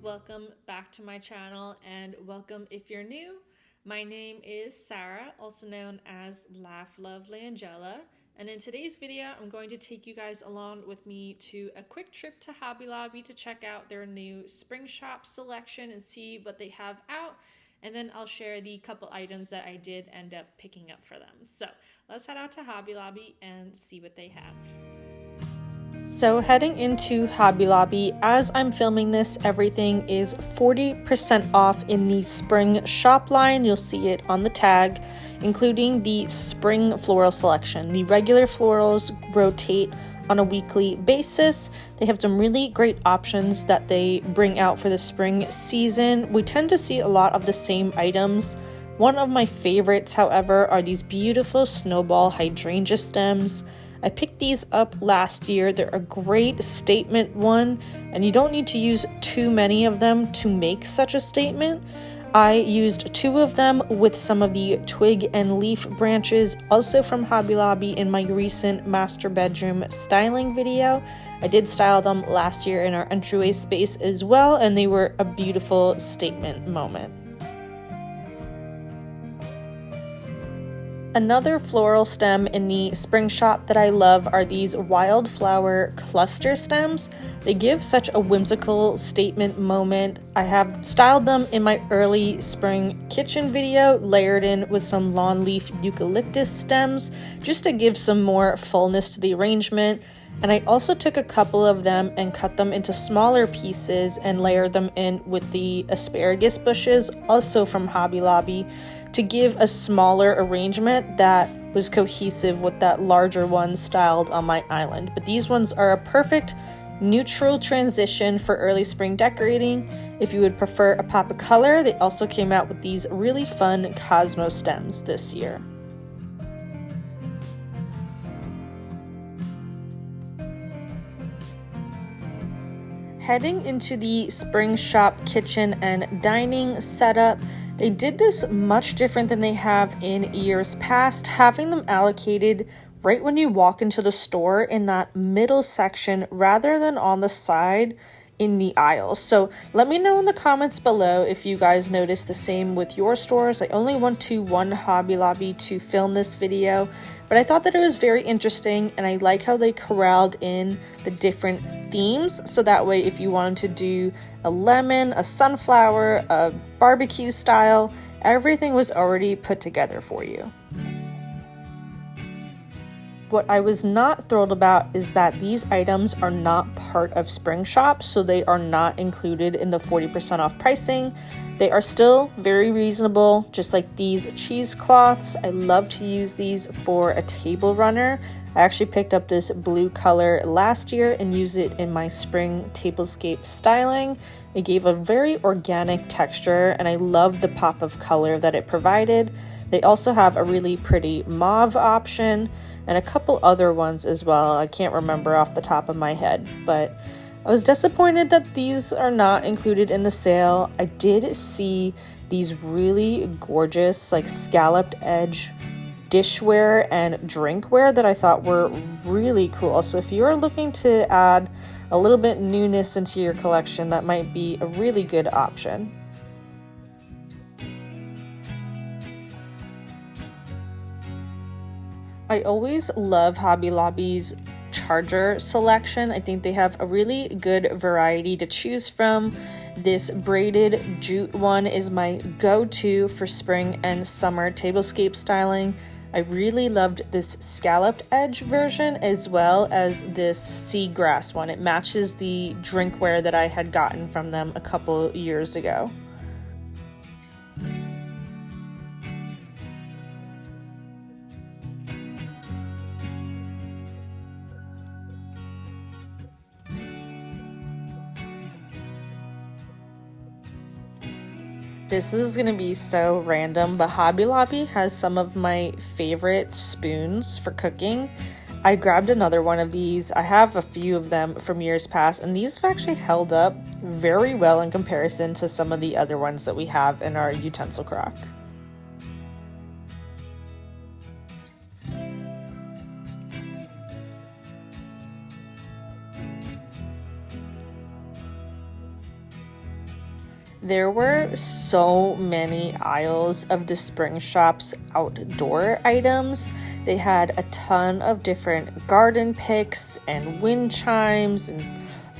welcome back to my channel and welcome if you're new. My name is Sarah, also known as Laugh Love Langella, and in today's video I'm going to take you guys along with me to a quick trip to Hobby Lobby to check out their new spring shop selection and see what they have out, and then I'll share the couple items that I did end up picking up for them. So let's head out to Hobby Lobby and see what they have. So heading into Hobby Lobby, as I'm filming this, everything is 40% off in the spring shop line. You'll see it on the tag, including the spring floral selection. The regular florals rotate on a weekly basis. They have some really great options that they bring out for the spring season. We tend to see a lot of the same items. One of my favorites, however, are these beautiful Snowball hydrangea stems. I picked these up last year. They're a great statement one, and you don't need to use too many of them to make such a statement. I used 2 of them with some of the twig and leaf branches, also from Hobby Lobby, in my recent master bedroom styling video. I did style them last year in our entryway space as well, and they were a beautiful statement moment. Another floral stem in the spring shop that I love are these Wildflower cluster stems. They give such a whimsical statement moment. I have styled them in my early spring kitchen video, layered in with some lawn leaf eucalyptus stems, just to give some more fullness to the arrangement. And I also took a couple of them and cut them into smaller pieces and layered them in with the asparagus bushes, also from Hobby Lobby, to give a smaller arrangement that was cohesive with that larger one styled on my island. But these ones are a perfect neutral transition for early spring decorating. If you would prefer a pop of color, they also came out with these really fun Cosmo stems this year. Heading into the spring shop kitchen and dining setup, they did this much different than they have in years past, having them allocated right when you walk into the store in that middle section rather than on the side in the aisles. So let me know in the comments below if you guys notice the same with your stores. I only went to one Hobby Lobby to film this video, but I thought that it was very interesting, and I like how they corralled in the different themes, so that way if you wanted to do a lemon, a sunflower, a barbecue style, everything was already put together for you. What I was not thrilled about is that these items are not part of spring shop, so they are not included in the 40% off pricing. They are still very reasonable, just like these cheesecloths. I love to use these for a table runner. I actually picked up this blue color last year and used it in my spring tablescape styling. It gave a very organic texture, and I love the pop of color that it provided. They also have a really pretty mauve option and a couple other ones as well. I can't remember off the top of my head, but I was disappointed that these are not included in the sale. I did see these really gorgeous, like, scalloped edge dishware and drinkware that I thought were really cool. So if you're looking to add a little bit newness into your collection, that might be a really good option. I always love Hobby Lobby's charger selection. I think they have a really good variety to choose from. This braided jute one is my go-to for spring and summer tablescape styling. I really loved this scalloped edge version as well as this seagrass one. It matches the drinkware that I had gotten from them a couple years ago. This is going to be so random, but Hobby Lobby has some of my favorite spoons for cooking. I grabbed another one of these. I have a few of them from years past, and these have actually held up very well in comparison to some of the other ones that we have in our utensil crock. There were so many aisles of the spring shop's outdoor items. They had a ton of different garden picks and wind chimes and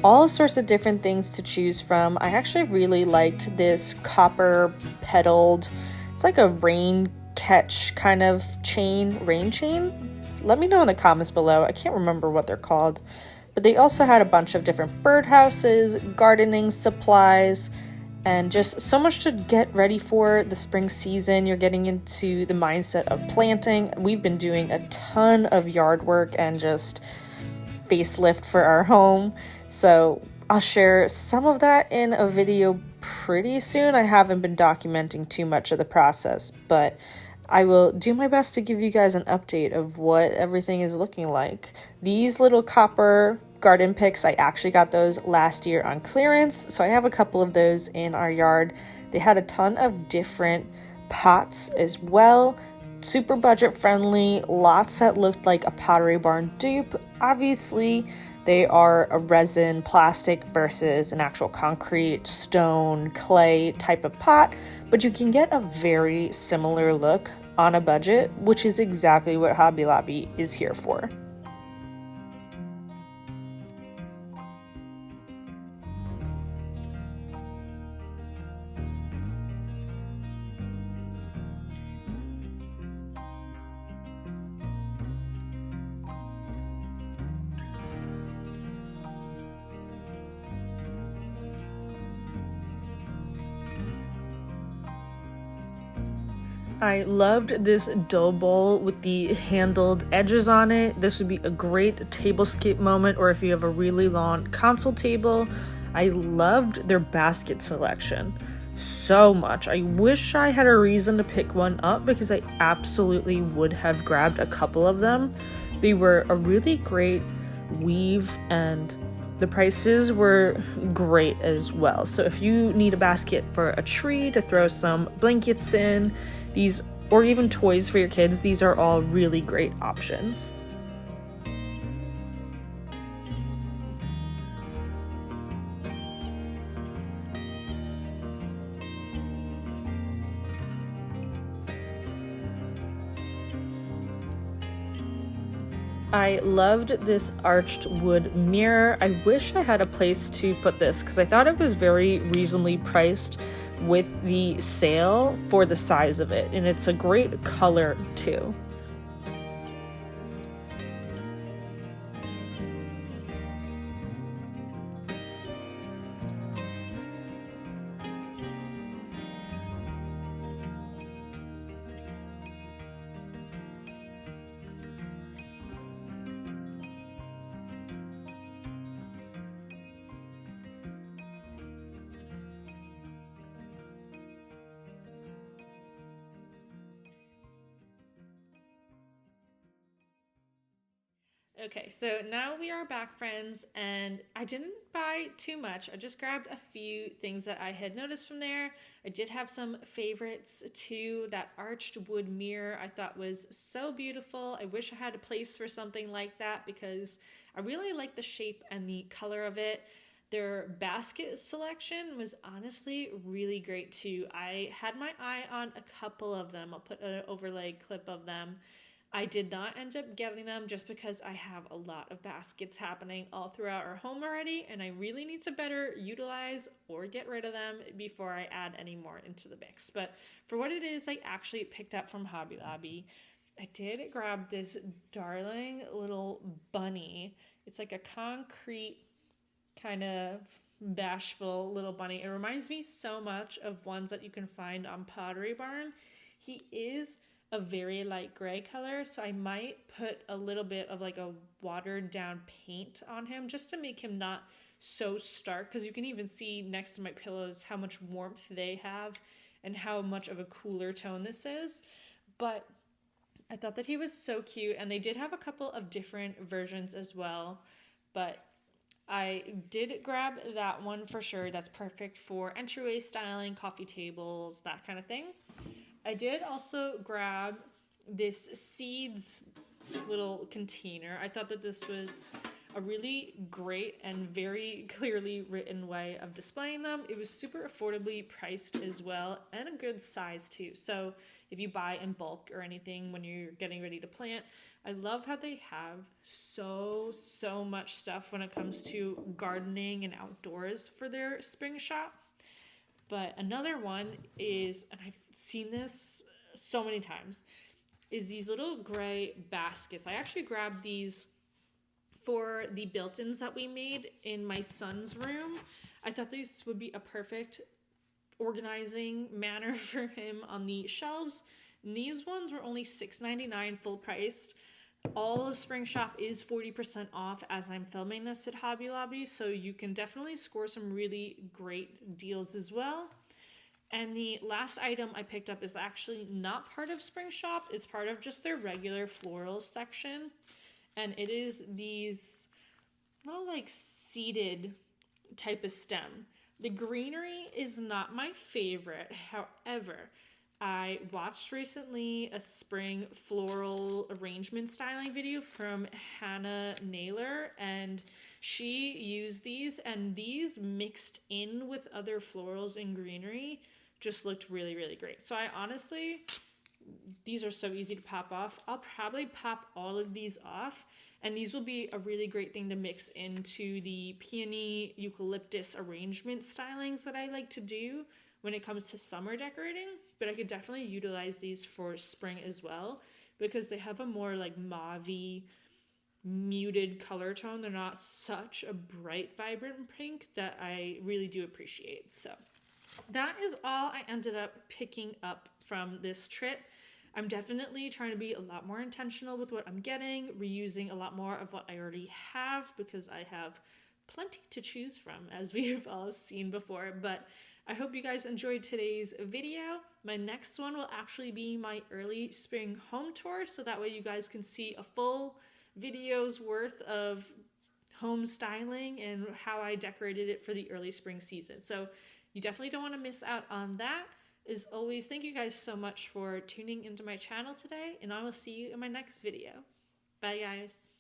all sorts of different things to choose from. I actually really liked this copper pedaled, it's like a rain catch kind of chain, rain chain. Let me know in the comments below. I can't remember what they're called. But they also had a bunch of different birdhouses, gardening supplies, and just so much to get ready for the spring season. You're getting into the mindset of planting. We've been doing a ton of yard work and just facelift for our home. So I'll share some of that in a video pretty soon. I haven't been documenting too much of the process, but I will do my best to give you guys an update of what everything is looking like. These little copper garden picks, I actually got those last year on clearance, so I have a couple of those in our yard. They had a ton of different pots as well, super budget friendly, lots that looked like a Pottery Barn dupe. Obviously, they are a resin plastic versus an actual concrete, stone, clay type of pot, but you can get a very similar look on a budget, which is exactly what Hobby Lobby is here for. I loved this dough bowl with the handled edges on it. This would be a great tablescape moment, or if you have a really long console table. I loved their basket selection so much. I wish I had a reason to pick one up because I absolutely would have grabbed a couple of them. They were a really great weave and the prices were great as well. So if you need a basket for a tree to throw some blankets in, these, or even toys for your kids, these are all really great options. I loved this arched wood mirror. I wish I had a place to put this because I thought it was very reasonably priced with the sale for the size of it, and it's a great color too. Okay, so now we are back, friends, and I didn't buy too much. I just grabbed a few things that I had noticed from there. I did have some favorites too. That arched wood mirror I thought was so beautiful. I wish I had a place for something like that because I really like the shape and the color of it. Their basket selection was honestly really great too. I had my eye on a couple of them. I'll put an overlay clip of them. I did not end up getting them just because I have a lot of baskets happening all throughout our home already, and I really need to better utilize or get rid of them before I add any more into the mix. But for what it is, I actually picked up from Hobby Lobby. I did grab this darling little bunny. It's like a concrete kind of bashful little bunny. It reminds me so much of ones that you can find on Pottery Barn. He is a very light gray color, so I might put a little bit of like a watered down paint on him just to make him not so stark, because you can even see next to my pillows how much warmth they have and how much of a cooler tone this is. But I thought that he was so cute, and they did have a couple of different versions as well, but I did grab that one for sure. That's perfect for entryway styling, coffee tables, that kind of thing. I did also grab this seeds little container. I thought that this was a really great and very clearly written way of displaying them. It was super affordably priced as well, and a good size too. So if you buy in bulk or anything when you're getting ready to plant, I love how they have so much stuff when it comes to gardening and outdoors for their spring shop. But another one is, and I've seen this so many times, is these little gray baskets. I actually grabbed these for the built-ins that we made in my son's room. I thought this would be a perfect organizing manner for him on the shelves. And these ones were only $6.99 full priced. All of Spring Shop is 40% off as I'm filming this at Hobby Lobby, so you can definitely score some really great deals as well. And the last item I picked up is actually not part of Spring Shop. It's part of just their regular florals section. And it is these little like seeded type of stem. The greenery is not my favorite. However, I watched recently a spring floral arrangement styling video from Hannah Naylor, and she used these, and these mixed in with other florals and greenery just looked really great. So I honestly, these are so easy to pop off. I'll probably pop all of these off, and these will be a really great thing to mix into the peony eucalyptus arrangement stylings that I like to do when it comes to summer decorating. But I could definitely utilize these for spring as well, because they have a more like mauve-y, muted color tone. They're not such a bright, vibrant pink that I really do appreciate. So that is all I ended up picking up from this trip. I'm definitely trying to be a lot more intentional with what I'm getting, reusing a lot more of what I already have, because I have plenty to choose from, as we have all seen before. But I hope you guys enjoyed today's video. My next one will actually be my early spring home tour, so that way you guys can see a full video's worth of home styling and how I decorated it for the early spring season. So you definitely don't want to miss out on that. As always, thank you guys so much for tuning into my channel today, and I will see you in my next video. Bye guys.